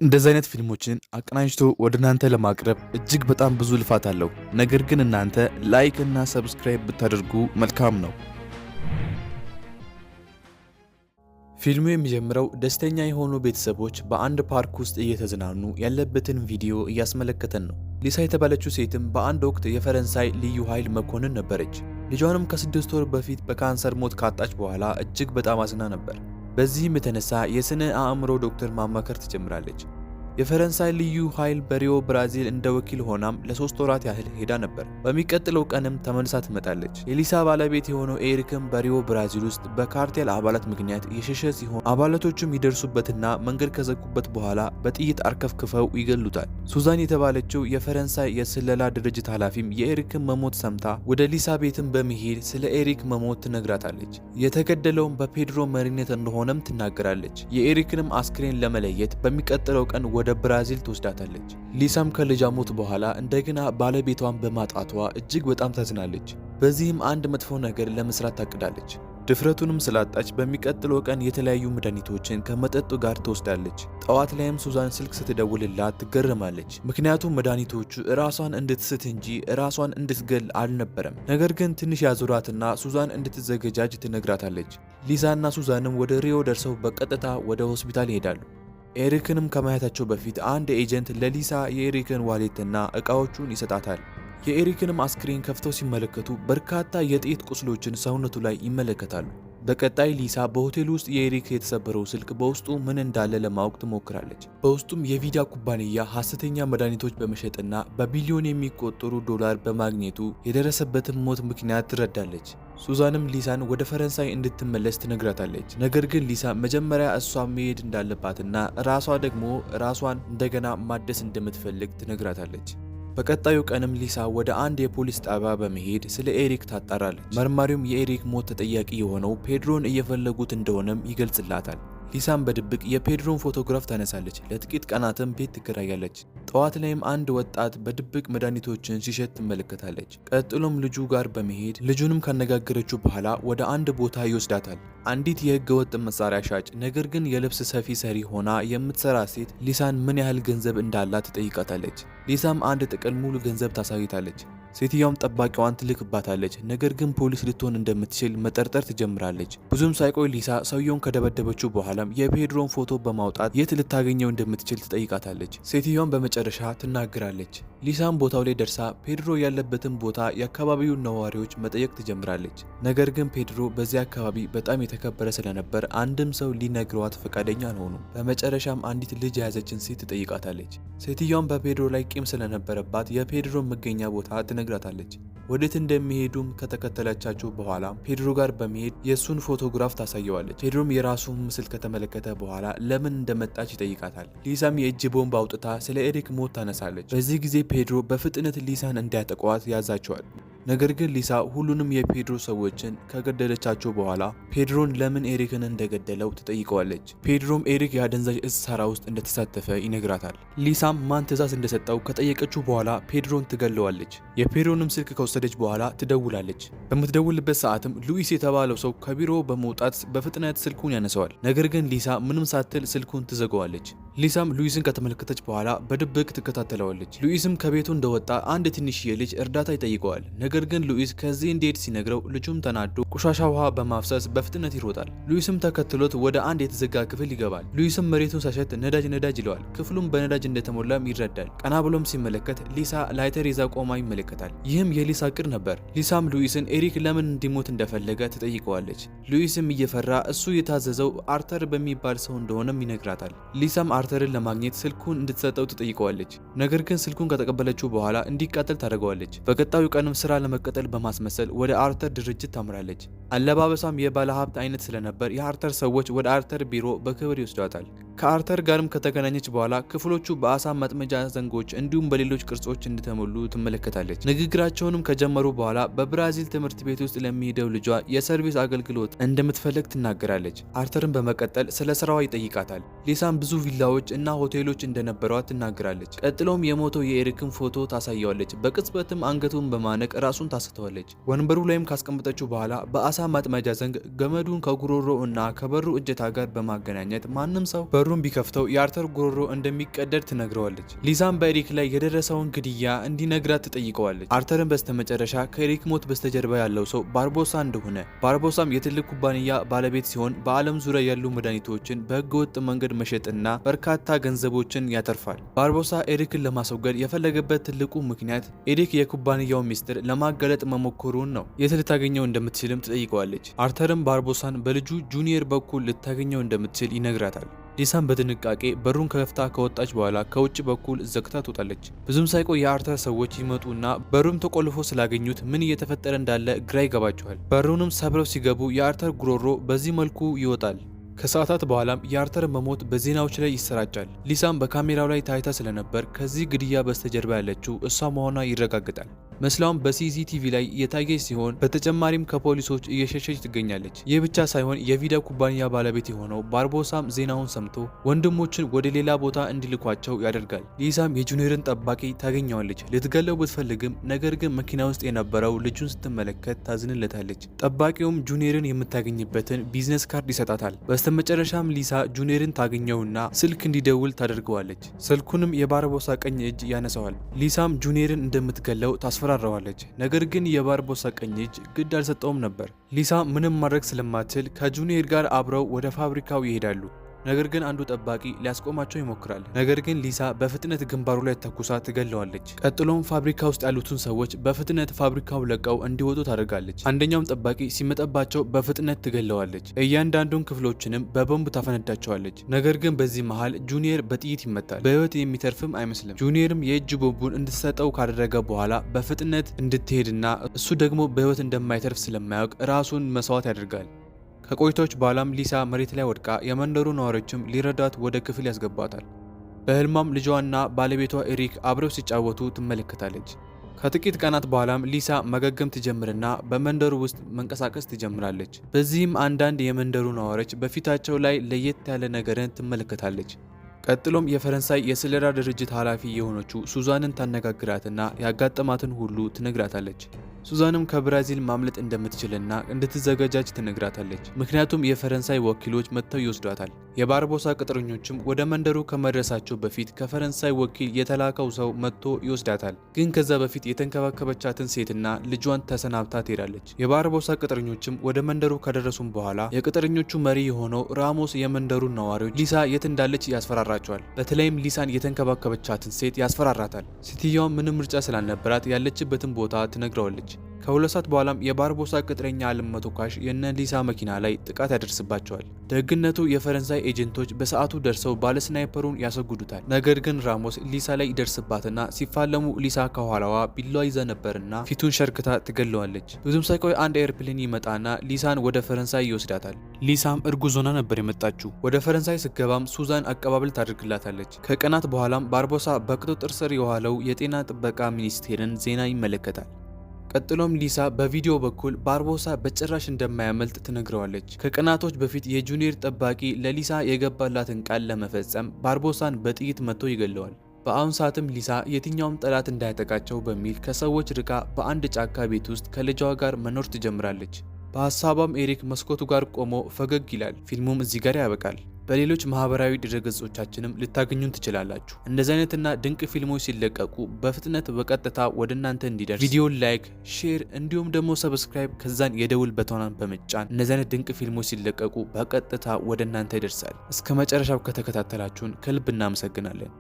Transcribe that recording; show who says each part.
Speaker 1: እንደዚህ አይነት ፊልሞችን አቀናጅቶ ወደ እናንተ ለማቅረብ እጅግ በጣም ብዙ ልፋት አለው። ነገር ግን እናንተ ላይክ እና ሰብስክራይብ ብታደርጉ መልካም ነው። ፊልሙ የሚጀምረው ደስተኛ የሆኑ ቤተሰቦች በአንድ ፓርክ ውስጥ እየተዝናኑ ያለበትን ቪዲዮ እያስመለከተን ነው። ሊሳ የተባለችው ሴትም በአንድ ወቅት የፈረንሳይ ልዩ ኃይል መኮንን ነበረች። ልጇንም ከ6 ወር በፊት በካንሰር ሞት ካጣች በኋላ እጅግ በጣም አዝና ነበር። በዚህም የተነሳ የስነ አእምሮ ዶክተር ማማከር ትጀምራለች። የፈረንሳይ ልዩ ኃይል በሪዮ ብራዚል እንደ ወኪል ሆናም ለ3 ወራት ያህል ሄዳ ነበር። በሚቀጥለው ቀንም ተመልሳ ትመጣለች። የሊሳ ባለቤት የሆነው ኤሪክም በሪዮ ብራዚል ውስጥ በካርቴል አባላት ምክንያት የሸሸ ሲሆን አባላቶቹም ይደርሱበትና መንገድ ከዘጉበት በኋላ በጥይት አርከፍክፈው ይገሉታል። ሱዛን የተባለችው የፈረንሳይ የስለላ ድርጅት ኃላፊም የኤሪክን መሞት ሰምታ ወደ ሊሳ ቤትም በመሄድ ስለ ኤሪክ መሞት ትነግራታለች። የተገደለውም በፔድሮ መሪነት እንደሆነም ትናገራለች። የኤሪክንም አስክሬን ለመለየት በሚቀጥለው ቀን ወደ ብራዚል ትወስዳታለች። ሊሳም ከልጇ ሞት በኋላ እንደገና ባለቤቷን በማጣቷ እጅግ በጣም ታዝናለች። በዚህም አንድ መጥፎ ነገር ለመስራት ታቅዳለች። ድፍረቱንም ስላጣች በሚቀጥለው ቀን የተለያዩ መድኃኒቶችን ከመጠጡ ጋር ትወስዳለች። ጠዋት ላይም ሱዛን ስልክ ስትደውልላት ትገረማለች። ምክንያቱም መድኃኒቶቹ ራሷን እንድትስት እንጂ ራሷን እንድትገል አልነበረም። ነገር ግን ትንሽ ያዙራትና ሱዛን እንድትዘገጃጅ ትነግራታለች። ሊሳና ሱዛንም ወደ ሪዮ ደርሰው በቀጥታ ወደ ሆስፒታል ይሄዳሉ። ኤሪክንም ከማየታቸው በፊት አንድ ኤጀንት ለሊሳ የኤሪክን ዋሌትና ዕቃዎቹን ይሰጣታል። የኤሪክንም አስክሬን ከፍተው ሲመለከቱ በርካታ የጥይት ቁስሎችን ሰውነቱ ላይ ይመለከታሉ። በቀጣይ ሊሳ በሆቴል ውስጥ የኤሪክ የተሰበረው ስልክ በውስጡ ምን እንዳለ ለማወቅ ትሞክራለች። በውስጡም የቪዳ ኩባንያ ሐሰተኛ መድኃኒቶች በመሸጥና በቢሊዮን የሚቆጠሩ ዶላር በማግኘቱ የደረሰበትን ሞት ምክንያት ትረዳለች። ሱዛንም ሊሳን ወደ ፈረንሳይ እንድትመለስ ትነግራታለች። ነገር ግን ሊሳ መጀመሪያ እሷ መሄድ እንዳለባትና ራሷ ደግሞ ራሷን እንደገና ማደስ እንደምትፈልግ ትነግራታለች። በቀጣዩ ቀንም ሊሳ ወደ አንድ የፖሊስ ጣቢያ በመሄድ ስለ ኤሪክ ታጣራለች። መርማሪውም የኤሪክ ሞት ተጠያቂ የሆነው ፔድሮን እየፈለጉት እንደሆነም ይገልጽላታል። ሊሳም በድብቅ የፔድሮን ፎቶግራፍ ታነሳለች። ለጥቂት ቀናትም ቤት ትከራያለች። ጠዋት ላይም አንድ ወጣት በድብቅ መድኃኒቶችን ሲሸጥ ትመለከታለች። ቀጥሎም ልጁ ጋር በመሄድ ልጁንም ካነጋገረችው በኋላ ወደ አንድ ቦታ ይወስዳታል። አንዲት የህገ ወጥ መሳሪያ ሻጭ ነገር ግን የልብስ ሰፊ ሰሪ ሆና የምትሰራ ሴት ሊሳን ምን ያህል ገንዘብ እንዳላት ትጠይቃታለች። ሊሳም አንድ ጥቅል ሙሉ ገንዘብ ታሳይታለች። ሴትየውም ጠባቂዋን ትልክባታለች። ነገር ግን ፖሊስ ልትሆን እንደምትችል መጠርጠር ትጀምራለች። ብዙም ሳይቆይ ሊሳ ሰውየውን ከደበደበችው በኋላም የፔድሮን ፎቶ በማውጣት የት ልታገኘው እንደምትችል ትጠይቃታለች። ሴትየውም በመጨረሻ ትናገራለች። ሊሳም ቦታው ላይ ደርሳ ፔድሮ ያለበትን ቦታ የአካባቢውን ነዋሪዎች መጠየቅ ትጀምራለች። ነገር ግን ፔድሮ በዚያ አካባቢ በጣም የተከበረ ስለነበር አንድም ሰው ሊነግረዋት ፈቃደኛ አልሆኑም። በመጨረሻም አንዲት ልጅ የያዘችን ሴት ትጠይቃታለች። ሴትየውም በፔድሮ ላይ ቂም ስለነበረባት የፔድሮን መገኛ ቦታ ትነግራታለች። ወዴት እንደሚሄዱም ከተከተለቻቸው በኋላ ፔድሮ ጋር በመሄድ የእሱን ፎቶግራፍ ታሳየዋለች። ፔድሮም የራሱን ምስል ከተመለከተ በኋላ ለምን እንደመጣች ይጠይቃታል። ሊሳም የእጅ ቦምብ አውጥታ ስለ ኤሪክ ሞት ታነሳለች። በዚህ ጊዜ ፔድሮ በፍጥነት ሊሳን እንዲያጠቋት ያዛቸዋል። ነገር ግን ሊሳ ሁሉንም የፔድሮ ሰዎችን ከገደለቻቸው በኋላ ፔድሮን ለምን ኤሪክን እንደገደለው ትጠይቀዋለች። ፔድሮም ኤሪክ የአደንዛዥ እጽ ሰራ ውስጥ እንደተሳተፈ ይነግራታል። ሊሳም ማን ትዕዛዝ እንደሰጠው ከጠየቀችው በኋላ ፔድሮን ትገለዋለች። የፔድሮንም ስልክ ከወሰደች በኋላ ትደውላለች። በምትደውልበት ሰዓትም ሉዊስ የተባለው ሰው ከቢሮ በመውጣት በፍጥነት ስልኩን ያነሰዋል። ነገር ግን ሊሳ ምንም ሳትል ስልኩን ትዘጋዋለች። ሊሳም ሉዊስን ከተመለከተች በኋላ በድብቅ ትከታተለዋለች። ሉዊስም ከቤቱ እንደወጣ አንድ ትንሽዬ ልጅ እርዳታ ይጠይቀዋል። ነገር ግን ሉዊስ ከዚህ እንዲሄድ ሲነግረው ልጁም ተናዶ ቆሻሻ ውሃ በማፍሰስ በፍጥነት ይሮጣል። ሉዊስም ተከትሎት ወደ አንድ የተዘጋ ክፍል ይገባል። ሉዊስም መሬቱን ሳሸት ነዳጅ ይለዋል። ክፍሉም በነዳጅ እንደተሞላም ይረዳል። ቀና ብሎም ሲመለከት ሊሳ ላይተር ይዛ ቆማ ይመለከታል። ይህም የሊሳ እቅድ ነበር። ሊሳም ሉዊስን ኤሪክ ለምን እንዲሞት እንደፈለገ ትጠይቀዋለች። ሉዊስም እየፈራ እሱ የታዘዘው አርተር በሚባል ሰው እንደሆነም ይነግራታል። ሊሳም አርተርን ለማግኘት ስልኩን እንድትሰጠው ትጠይቀዋለች። ነገር ግን ስልኩን ከተቀበለችው በኋላ እንዲቃጠል ታደርገዋለች። በቀጣዩ ቀንም ስራ ለመቀጠል በማስመሰል ወደ አርተር ድርጅት ታምራለች። አለባበሷም የባለሀብት አይነት ስለነበር የአርተር ሰዎች ወደ አርተር ቢሮ በክብር ይወስዷታል። ከአርተር ጋርም ከተገናኘች በኋላ ክፍሎቹ በአሳ ማጥመጃ ዘንጎች እንዲሁም በሌሎች ቅርጾች እንደተሞሉ ትመለከታለች። ንግግራቸውንም ከጀመሩ በኋላ በብራዚል ትምህርት ቤት ውስጥ ለሚሄደው ልጇ የሰርቪስ አገልግሎት እንደምትፈልግ ትናገራለች። አርተርን በመቀጠል ስለ ስራዋ ይጠይቃታል። ሊሳም ብዙ ቪላዎች እና ሆቴሎች እንደነበሯት ትናገራለች። ቀጥሎም የሞተው የኤሪክን ፎቶ ታሳየዋለች። በቅጽበትም አንገቱን በማነቅ ራሱን ታስተዋለች። ወንበሩ ላይም ካስቀመጠችው በኋላ በአሳ ማጥመጃ ዘንግ ገመዱን ከጉሮሮ እና ከበሩ እጀታ ጋር በማገናኘት ማንም ሰው በሩ በሩን ቢከፍተው የአርተር ጉሮሮ እንደሚቀደድ ትነግረዋለች። ሊዛም በኤሪክ ላይ የደረሰውን ግድያ እንዲነግራት ትጠይቀዋለች። አርተርን በስተመጨረሻ ከኤሪክ ሞት በስተጀርባ ያለው ሰው ባርቦሳ እንደሆነ፣ ባርቦሳም የትልቅ ኩባንያ ባለቤት ሲሆን በዓለም ዙሪያ ያሉ መድኃኒቶችን በህገወጥ መንገድ መሸጥና በርካታ ገንዘቦችን ያተርፋል። ባርቦሳ ኤሪክን ለማስወገድ የፈለገበት ትልቁ ምክንያት ኤሪክ የኩባንያው ሚስጥር ለማጋለጥ መሞከሩን ነው። የት ልታገኘው እንደምትችልም ትጠይቀዋለች። አርተርም ባርቦሳን በልጁ ጁኒየር በኩል ልታገኘው እንደምትችል ይነግራታል። ሊሳም በጥንቃቄ በሩን ከፍታ ከወጣች በኋላ ከውጭ በኩል ዘግታ ትወጣለች። ብዙም ሳይቆይ የአርተር ሰዎች ይመጡና በሩም ተቆልፎ ስላገኙት ምን እየተፈጠረ እንዳለ ግራ ይገባቸዋል። በሩንም ሰብረው ሲገቡ የአርተር ጉሮሮ በዚህ መልኩ ይወጣል። ከሰዓታት በኋላም የአርተር መሞት በዜናዎች ላይ ይሰራጫል። ሊሳም በካሜራው ላይ ታይታ ስለነበር ከዚህ ግድያ በስተጀርባ ያለችው እሷ መሆኗ ይረጋግጣል። መስላውም በሲሲቲቪ ላይ የታየች ሲሆን በተጨማሪም ከፖሊሶች እየሸሸች ትገኛለች። ይህ ብቻ ሳይሆን የቪዲዮ ኩባንያ ባለቤት የሆነው ባርቦሳም ዜናውን ሰምቶ ወንድሞችን ወደ ሌላ ቦታ እንዲልኳቸው ያደርጋል። ሊሳም የጁኒየርን ጠባቂ ታገኘዋለች። ልትገለው ብትፈልግም ነገር ግን መኪና ውስጥ የነበረው ልጁን ስትመለከት ታዝንለታለች። ጠባቂውም ጁኒየርን የምታገኝበትን ቢዝነስ ካርድ ይሰጣታል። በስተመጨረሻም ሊሳ ጁኒየርን ታገኘውና ስልክ እንዲደውል ታደርገዋለች። ስልኩንም የባርቦሳ ቀኝ እጅ ያነሳዋል። ሊሳም ጁኒየርን እንደምትገለው ታስፈራራዋለች። ነገር ግን የባርቦሳ ቀኝ እጅ ግድ አልሰጠውም ነበር። ሊሳ ምንም ማድረግ ስለማትችል ከጁኒየር ጋር አብረው ወደ ፋብሪካው ይሄዳሉ። ነገር ግን አንዱ ጠባቂ ሊያስቆማቸው ይሞክራል። ነገር ግን ሊሳ በፍጥነት ግንባሩ ላይ ተኩሳ ትገለዋለች። ቀጥሎም ፋብሪካ ውስጥ ያሉትን ሰዎች በፍጥነት ፋብሪካው ለቀው እንዲወጡ ታደርጋለች። አንደኛውም ጠባቂ ሲመጣባቸው በፍጥነት ትገለዋለች። እያንዳንዱን ክፍሎችንም በቦምብ ታፈነዳቸዋለች። ነገር ግን በዚህ መሃል ጁኒየር በጥይት ይመታል። በህይወት የሚተርፍም አይመስልም። ጁኒየርም የእጅ ቦምቡን እንድትሰጠው ካደረገ በኋላ በፍጥነት እንድትሄድና እሱ ደግሞ በህይወት እንደማይተርፍ ስለማያውቅ ራሱን መስዋዕት ያደርጋል። ከቆይታዎች በኋላም ሊሳ መሬት ላይ ወድቃ የመንደሩ ነዋሪዎችም ሊረዳት ወደ ክፍል ያስገባታል። በህልሟም ልጇና ባለቤቷ ኤሪክ አብረው ሲጫወቱ ትመለከታለች። ከጥቂት ቀናት በኋላም ሊሳ መገገም ትጀምርና በመንደሩ ውስጥ መንቀሳቀስ ትጀምራለች። በዚህም አንዳንድ የመንደሩ ነዋሪዎች በፊታቸው ላይ ለየት ያለ ነገርን ትመለከታለች። ቀጥሎም የፈረንሳይ የስለላ ድርጅት ኃላፊ የሆነችው ሱዛንን ታነጋግራትና ያጋጠማትን ሁሉ ትነግራታለች። ሱዛንም ከብራዚል ማምለጥ እንደምትችልና እንድትዘጋጃች ትነግራታለች። ምክንያቱም የፈረንሳይ ወኪሎች መጥተው ይወስዷታል። የባርቦሳ ቅጥረኞችም ወደ መንደሩ ከመድረሳቸው በፊት ከፈረንሳይ ወኪል የተላከው ሰው መጥቶ ይወስዳታል። ግን ከዛ በፊት የተንከባከበቻትን ሴትና ልጇን ተሰናብታ ትሄዳለች። የባርቦሳ ቅጥረኞችም ወደ መንደሩ ከደረሱም በኋላ የቅጥረኞቹ መሪ የሆነው ራሞስ የመንደሩን ነዋሪዎች ሊሳ የት እንዳለች ያስፈራራቸዋል። በተለይም ሊሳን የተንከባከበቻትን ሴት ያስፈራራታል። ሴትየዋም ምንም ምርጫ ስላልነበራት ያለችበትን ቦታ ትነግረዋለች። ከሁለት ሰዓት በኋላም የባርቦሳ ቅጥረኛ አልመቶካሽ የነ ሊሳ መኪና ላይ ጥቃት ያደርስባቸዋል። ደግነቱ የፈረንሳይ ኤጀንቶች በሰዓቱ ደርሰው ባለስናይፐሩን ያሰጉዱታል። ነገር ግን ራሞስ ሊሳ ላይ ይደርስባትና ሲፋለሙ ሊሳ ከኋላዋ ቢላዋ ይዛ ነበርና ፊቱን ሸርክታ ትገለዋለች። ብዙም ሳይቆይ አንድ ኤርፕሌን ይመጣና ሊሳን ወደ ፈረንሳይ ይወስዳታል። ሊሳም እርጉዝ ሆና ነበር የመጣችው። ወደ ፈረንሳይ ስትገባም ሱዛን አቀባበል ታደርግላታለች። ከቀናት በኋላም ባርቦሳ በቁጥጥር ስር የዋለው የጤና ጥበቃ ሚኒስቴርን ዜና ይመለከታል። ቀጥሎም ሊሳ በቪዲዮ በኩል ባርቦሳ በጭራሽ እንደማያመልጥ ትነግረዋለች። ከቀናቶች በፊት የጁኒየር ጠባቂ ለሊሳ የገባላትን ቃል ለመፈጸም ባርቦሳን በጥይት መጥቶ ይገለዋል። በአሁን ሰዓትም ሊሳ የትኛውም ጠላት እንዳያጠቃቸው በሚል ከሰዎች ርቃ በአንድ ጫካ ቤት ውስጥ ከልጇ ጋር መኖር ትጀምራለች። በሀሳቧም ኤሪክ መስኮቱ ጋር ቆሞ ፈገግ ይላል። ፊልሙም እዚህ ጋር ያበቃል። በሌሎች ማህበራዊ ድረገጾቻችንም ልታገኙን ትችላላችሁ። እንደዚህ አይነትና ድንቅ ፊልሞች ሲለቀቁ በፍጥነት በቀጥታ ወደ እናንተ እንዲደርስ ቪዲዮን ላይክ፣ ሼር እንዲሁም ደግሞ ሰብስክራይብ ከዛን የደውል በተናን በመጫን እንደዚህ አይነት ድንቅ ፊልሞች ሲለቀቁ በቀጥታ ወደ እናንተ ይደርሳል። እስከ መጨረሻው ከተከታተላችሁን ከልብ እናመሰግናለን።